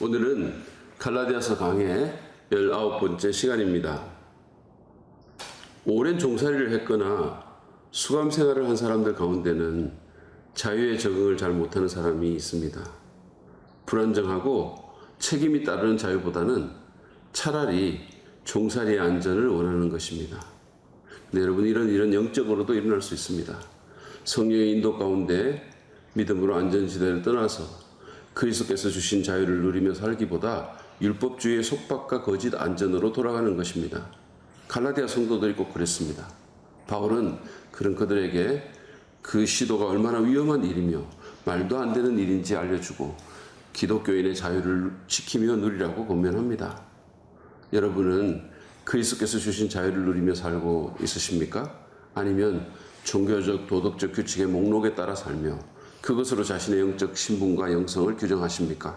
오늘은 갈라디아서 강의 19번째 시간입니다. 오랜 종살이를 했거나 수감 생활을 한 사람들 가운데는 자유에 적응을 잘 못하는 사람이 있습니다. 불안정하고 책임이 따르는 자유보다는 차라리 종살이의 안전을 원하는 것입니다. 네, 여러분, 이런 영적으로도 일어날 수 있습니다. 성령의 인도 가운데 믿음으로 안전지대를 떠나서 그리스도께서 주신 자유를 누리며 살기보다 율법주의의 속박과 거짓 안전으로 돌아가는 것입니다. 갈라디아 성도들이 꼭 그랬습니다. 바울은 그런 그들에게 그 시도가 얼마나 위험한 일이며 말도 안 되는 일인지 알려주고 기독교인의 자유를 지키며 누리라고 권면합니다. 여러분은 그리스도께서 주신 자유를 누리며 살고 있으십니까? 아니면 종교적, 도덕적 규칙의 목록에 따라 살며 그것으로 자신의 영적 신분과 영성을 규정하십니까?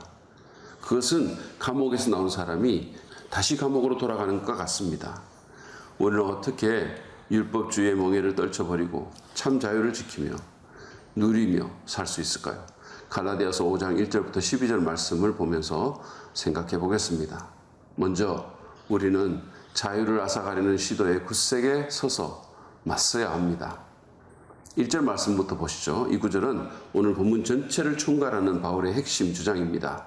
그것은 감옥에서 나온 사람이 다시 감옥으로 돌아가는 것과 같습니다. 우리는 어떻게 율법주의의 멍에를 떨쳐버리고 참 자유를 지키며 누리며 살 수 있을까요? 갈라디아서 5장 1절부터 12절 말씀을 보면서 생각해 보겠습니다. 먼저 우리는 자유를 앗아가려는 시도에 굳세게 서서 맞서야 합니다. 1절 말씀부터 보시죠. 이 구절은 오늘 본문 전체를 총괄하는 바울의 핵심 주장입니다.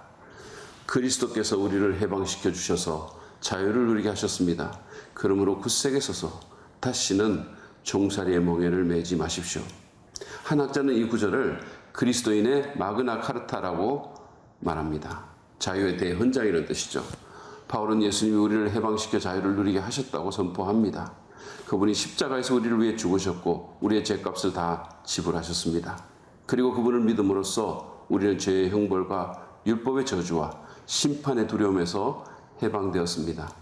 그리스도께서 우리를 해방시켜 주셔서 자유를 누리게 하셨습니다. 그러므로 굳세게 서서 다시는 종살이의 멍에를 매지 마십시오. 한 학자는 이 구절을 그리스도인의 마그나 카르타라고 말합니다. 자유의 대헌장이라는 뜻이죠. 바울은 예수님이 우리를 해방시켜 자유를 누리게 하셨다고 선포합니다. 그분이 십자가에서 우리를 위해 죽으셨고 우리의 죄값을 다 지불하셨습니다. 그리고 그분을 믿음으로써 우리는 죄의 형벌과 율법의 저주와 심판의 두려움에서 해방되었습니다.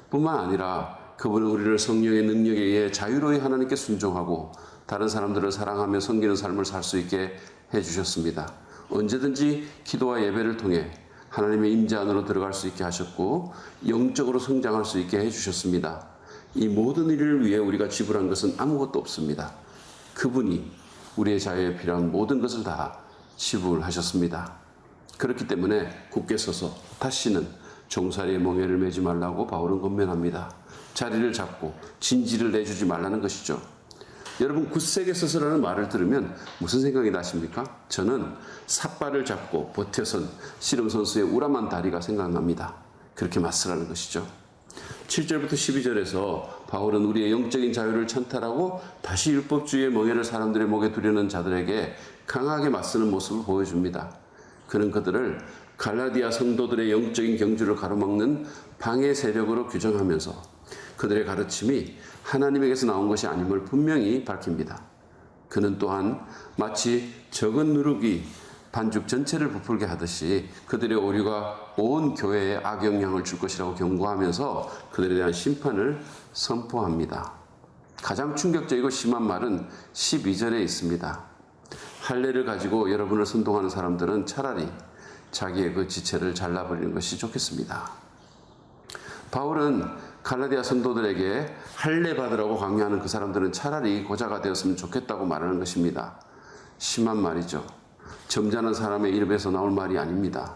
뿐만 아니라 그분은 우리를 성령의 능력에 의해 자유로이 하나님께 순종하고 다른 사람들을 사랑하며 섬기는 삶을 살 수 있게 해주셨습니다. 언제든지 기도와 예배를 통해 하나님의 임재 안으로 들어갈 수 있게 하셨고 영적으로 성장할 수 있게 해주셨습니다. 이 모든 일을 위해 우리가 지불한 것은 아무것도 없습니다. 그분이 우리의 자유에 필요한 모든 것을 다 지불하셨습니다. 그렇기 때문에 굳게 서서 다시는 종살이의 멍에를 매지 말라고 바울은 권면합니다. 자리를 잡고 진지를 내주지 말라는 것이죠. 여러분, 굳세게 서서라는 말을 들으면 무슨 생각이 나십니까? 저는 삿발을 잡고 버텨선 씨름 선수의 우람한 다리가 생각납니다. 그렇게 맞서라는 것이죠. 7절부터 12절에서 바울은 우리의 영적인 자유를 찬탈하고 다시 율법주의의 멍에를 사람들의 목에 두려는 자들에게 강하게 맞서는 모습을 보여줍니다. 그는 그들을 갈라디아 성도들의 영적인 경주를 가로막는 방해 세력으로 규정하면서 그들의 가르침이 하나님에게서 나온 것이 아님을 분명히 밝힙니다. 그는 또한 마치 적은 누룩이 반죽 전체를 부풀게 하듯이 그들의 오류가 온 교회에 악영향을 줄 것이라고 경고하면서 그들에 대한 심판을 선포합니다. 가장 충격적이고 심한 말은 12절에 있습니다. 할례를 가지고 여러분을 선동하는 사람들은 차라리 자기의 그 지체를 잘라버리는 것이 좋겠습니다. 바울은 갈라디아 성도들에게 할례 받으라고 강요하는 그 사람들은 차라리 고자가 되었으면 좋겠다고 말하는 것입니다. 심한 말이죠. 점잖은 사람의 입에서 나올 말이 아닙니다.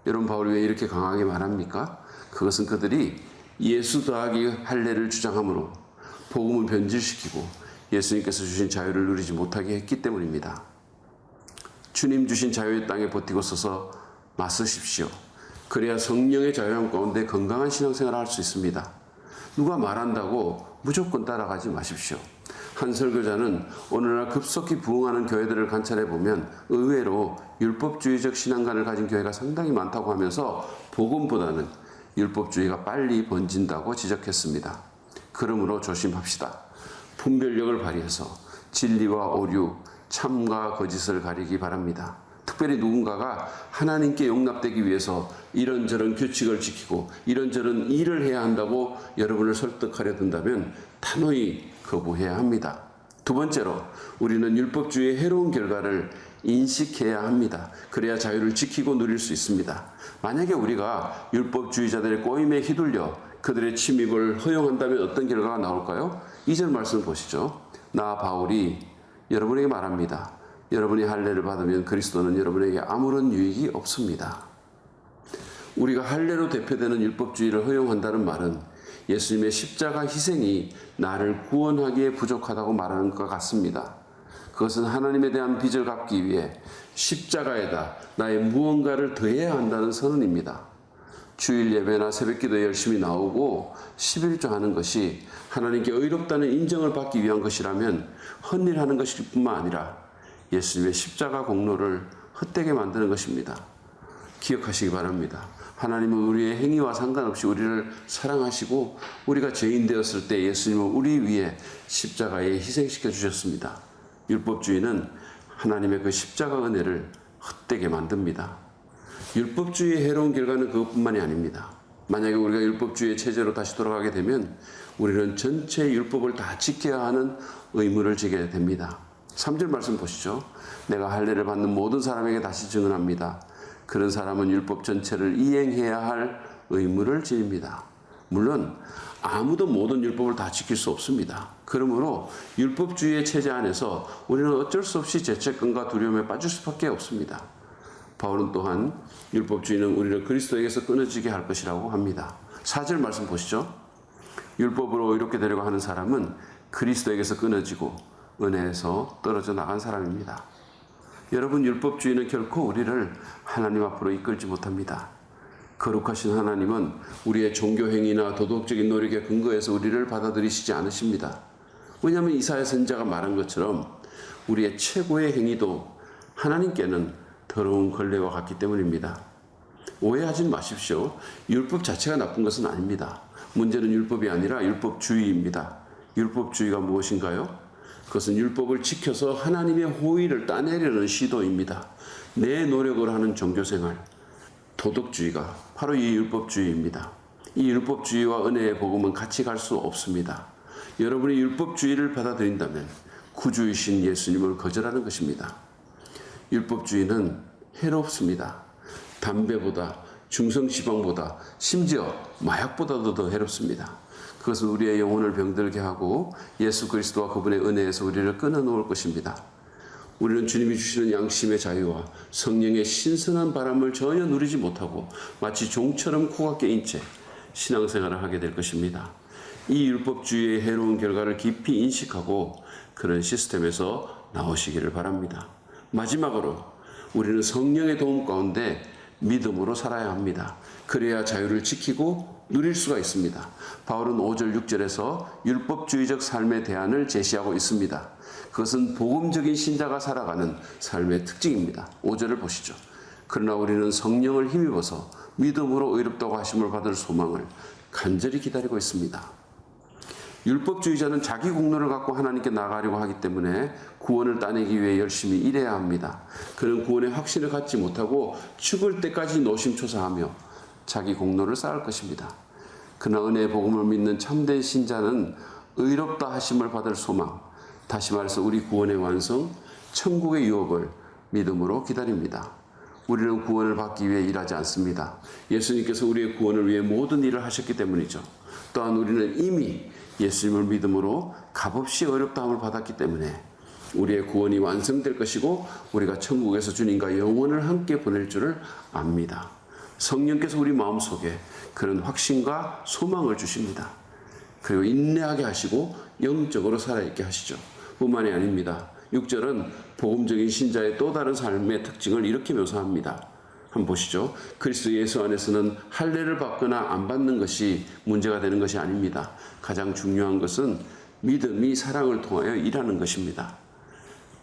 여러분, 바울이 왜 이렇게 강하게 말합니까? 그것은 그들이 예수 더하기 할례를 주장함으로 복음을 변질시키고 예수님께서 주신 자유를 누리지 못하게 했기 때문입니다. 주님 주신 자유의 땅에 버티고 서서 맞서십시오. 그래야 성령의 자유함 가운데 건강한 신앙생활을 할 수 있습니다. 누가 말한다고 무조건 따라가지 마십시오. 한 설교자는 오늘날 급속히 부흥하는 교회들을 관찰해 보면 의외로 율법주의적 신앙관을 가진 교회가 상당히 많다고 하면서 복음보다는 율법주의가 빨리 번진다고 지적했습니다. 그러므로 조심합시다. 분별력을 발휘해서 진리와 오류, 참과 거짓을 가리기 바랍니다. 특별히 누군가가 하나님께 용납되기 위해서 이런저런 규칙을 지키고 이런저런 일을 해야 한다고 여러분을 설득하려 든다면 단호히 거부해야 합니다. 두 번째로 우리는 율법주의의 해로운 결과를 인식해야 합니다. 그래야 자유를 지키고 누릴 수 있습니다. 만약에 우리가 율법주의자들의 꼬임에 휘둘려 그들의 침입을 허용한다면 어떤 결과가 나올까요? 2절 말씀을 보시죠. 나 바울이 여러분에게 말합니다. 여러분이 할례를 받으면 그리스도는 여러분에게 아무런 유익이 없습니다. 우리가 할례로 대표되는 율법주의를 허용한다는 말은 예수님의 십자가 희생이 나를 구원하기에 부족하다고 말하는 것과 같습니다. 그것은 하나님에 대한 빚을 갚기 위해 십자가에다 나의 무언가를 더해야 한다는 선언입니다. 주일 예배나 새벽기도에 열심히 나오고 11조 하는 것이 하나님께 의롭다는 인정을 받기 위한 것이라면 헛일하는 것일 뿐만 아니라 예수님의 십자가 공로를 헛되게 만드는 것입니다. 기억하시기 바랍니다. 하나님은 우리의 행위와 상관없이 우리를 사랑하시고 우리가 죄인 되었을 때 예수님은 우리 위해 십자가에 희생시켜 주셨습니다. 율법주의는 하나님의 그 십자가 은혜를 헛되게 만듭니다. 율법주의의 해로운 결과는 그것뿐만이 아닙니다. 만약에 우리가 율법주의의 체제로 다시 돌아가게 되면 우리는 전체 율법을 다 지켜야 하는 의무를 지게 됩니다. 3절 말씀 보시죠. 내가 할례를 받는 모든 사람에게 다시 증언합니다. 그런 사람은 율법 전체를 이행해야 할 의무를 지닙니다. 물론 아무도 모든 율법을 다 지킬 수 없습니다. 그러므로 율법주의의 체제 안에서 우리는 어쩔 수 없이 죄책감과 두려움에 빠질 수밖에 없습니다. 바울은 또한 율법주의는 우리를 그리스도에게서 끊어지게 할 것이라고 합니다. 4절 말씀 보시죠. 율법으로 의롭게 되려고 하는 사람은 그리스도에게서 끊어지고 은혜에서 떨어져 나간 사람입니다. 여러분, 율법주의는 결코 우리를 하나님 앞으로 이끌지 못합니다. 거룩하신 하나님은 우리의 종교행위나 도덕적인 노력에 근거해서 우리를 받아들이시지 않으십니다. 왜냐하면 이사야 선지자가 말한 것처럼 우리의 최고의 행위도 하나님께는 더러운 걸레와 같기 때문입니다. 오해하지 마십시오. 율법 자체가 나쁜 것은 아닙니다. 문제는 율법이 아니라 율법주의입니다. 율법주의가 무엇인가요? 그것은 율법을 지켜서 하나님의 호의를 따내려는 시도입니다. 내 노력으로 하는 종교생활, 도덕주의가 바로 이 율법주의입니다. 이 율법주의와 은혜의 복음은 같이 갈 수 없습니다. 여러분이 율법주의를 받아들인다면 구주이신 예수님을 거절하는 것입니다. 율법주의는 해롭습니다. 담배보다, 중성지방보다, 심지어 마약보다도 더 해롭습니다. 그것은 우리의 영혼을 병들게 하고 예수 그리스도와 그분의 은혜에서 우리를 끊어놓을 것입니다. 우리는 주님이 주시는 양심의 자유와 성령의 신선한 바람을 전혀 누리지 못하고 마치 종처럼 코가 깨인 채 신앙생활을 하게 될 것입니다. 이 율법주의의 해로운 결과를 깊이 인식하고 그런 시스템에서 나오시기를 바랍니다. 마지막으로 우리는 성령의 도움 가운데 믿음으로 살아야 합니다. 그래야 자유를 지키고 누릴 수가 있습니다. 바울은 5절 6절에서 율법주의적 삶의 대안을 제시하고 있습니다. 그것은 복음적인 신자가 살아가는 삶의 특징입니다. 5절을 보시죠. 그러나 우리는 성령을 힘입어서 믿음으로 의롭다고 하심을 받을 소망을 간절히 기다리고 있습니다. 율법주의자는 자기 공로를 갖고 하나님께 나아가려고 하기 때문에 구원을 따내기 위해 열심히 일해야 합니다. 그는 구원의 확신을 갖지 못하고 죽을 때까지 노심초사하며 자기 공로를 쌓을 것입니다. 그러나 은혜의 복음을 믿는 참된 신자는 의롭다 하심을 받을 소망, 다시 말해서 우리 구원의 완성, 천국의 유업을 믿음으로 기다립니다. 우리는 구원을 받기 위해 일하지 않습니다. 예수님께서 우리의 구원을 위해 모든 일을 하셨기 때문이죠. 또한 우리는 이미 예수님을 믿음으로 값없이 의롭다함을 받았기 때문에 우리의 구원이 완성될 것이고 우리가 천국에서 주님과 영원을 함께 보낼 줄을 압니다. 성령께서 우리 마음속에 그런 확신과 소망을 주십니다. 그리고 인내하게 하시고 영적으로 살아있게 하시죠. 뿐만이 아닙니다. 6절은 복음적인 신자의 또 다른 삶의 특징을 이렇게 묘사합니다. 한번 보시죠. 그리스도 예수 안에서는 할례를 받거나 안 받는 것이 문제가 되는 것이 아닙니다. 가장 중요한 것은 믿음이 사랑을 통하여 일하는 것입니다.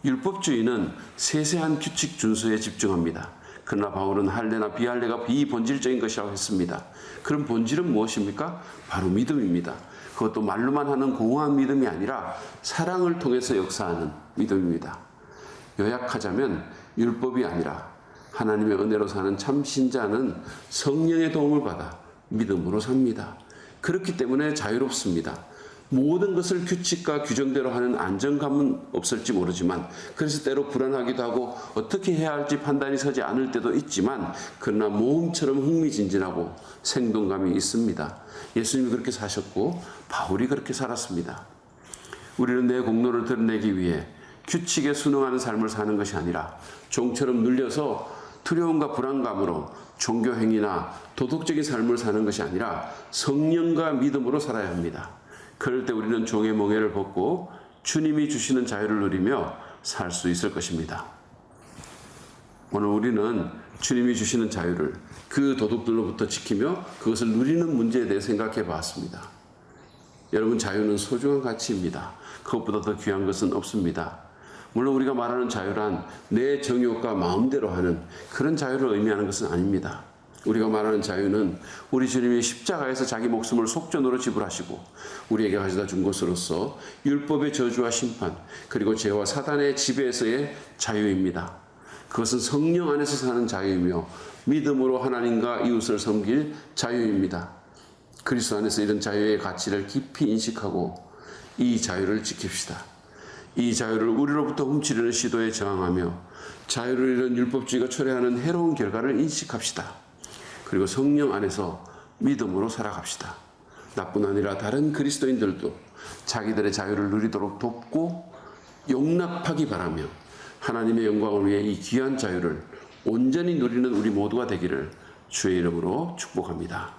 율법주의는 세세한 규칙 준수에 집중합니다. 그러나 바울은 할례나 비할례가 비본질적인 것이라고 했습니다. 그럼 본질은 무엇입니까? 바로 믿음입니다. 그것도 말로만 하는 공허한 믿음이 아니라 사랑을 통해서 역사하는 믿음입니다. 요약하자면 율법이 아니라 하나님의 은혜로 사는 참 신자는 성령의 도움을 받아 믿음으로 삽니다. 그렇기 때문에 자유롭습니다. 모든 것을 규칙과 규정대로 하는 안정감은 없을지 모르지만 그래서 때로 불안하기도 하고 어떻게 해야 할지 판단이 서지 않을 때도 있지만 그러나 모험처럼 흥미진진하고 생동감이 있습니다. 예수님이 그렇게 사셨고 바울이 그렇게 살았습니다. 우리는 내 공로를 드러내기 위해 규칙에 순응하는 삶을 사는 것이 아니라 종처럼 눌려서 두려움과 불안감으로 종교 행위나 도덕적인 삶을 사는 것이 아니라 성령과 믿음으로 살아야 합니다. 그럴 때 우리는 종의 멍에를 벗고 주님이 주시는 자유를 누리며 살 수 있을 것입니다. 오늘 우리는 주님이 주시는 자유를 그 도둑들로부터 지키며 그것을 누리는 문제에 대해 생각해 봤습니다. 여러분, 자유는 소중한 가치입니다. 그것보다 더 귀한 것은 없습니다. 물론 우리가 말하는 자유란 내 정욕과 마음대로 하는 그런 자유를 의미하는 것은 아닙니다. 우리가 말하는 자유는 우리 주님이 십자가에서 자기 목숨을 속전으로 지불하시고 우리에게 가져다 준 것으로서 율법의 저주와 심판, 그리고 죄와 사단의 지배에서의 자유입니다. 그것은 성령 안에서 사는 자유이며 믿음으로 하나님과 이웃을 섬길 자유입니다. 그리스도 안에서 이런 자유의 가치를 깊이 인식하고 이 자유를 지킵시다. 이 자유를 우리로부터 훔치려는 시도에 저항하며 자유를 잃은 율법주의가 초래하는 해로운 결과를 인식합시다. 그리고 성령 안에서 믿음으로 살아갑시다. 나뿐 아니라 다른 그리스도인들도 자기들의 자유를 누리도록 돕고 용납하기 바라며 하나님의 영광을 위해 이 귀한 자유를 온전히 누리는 우리 모두가 되기를 주의 이름으로 축복합니다.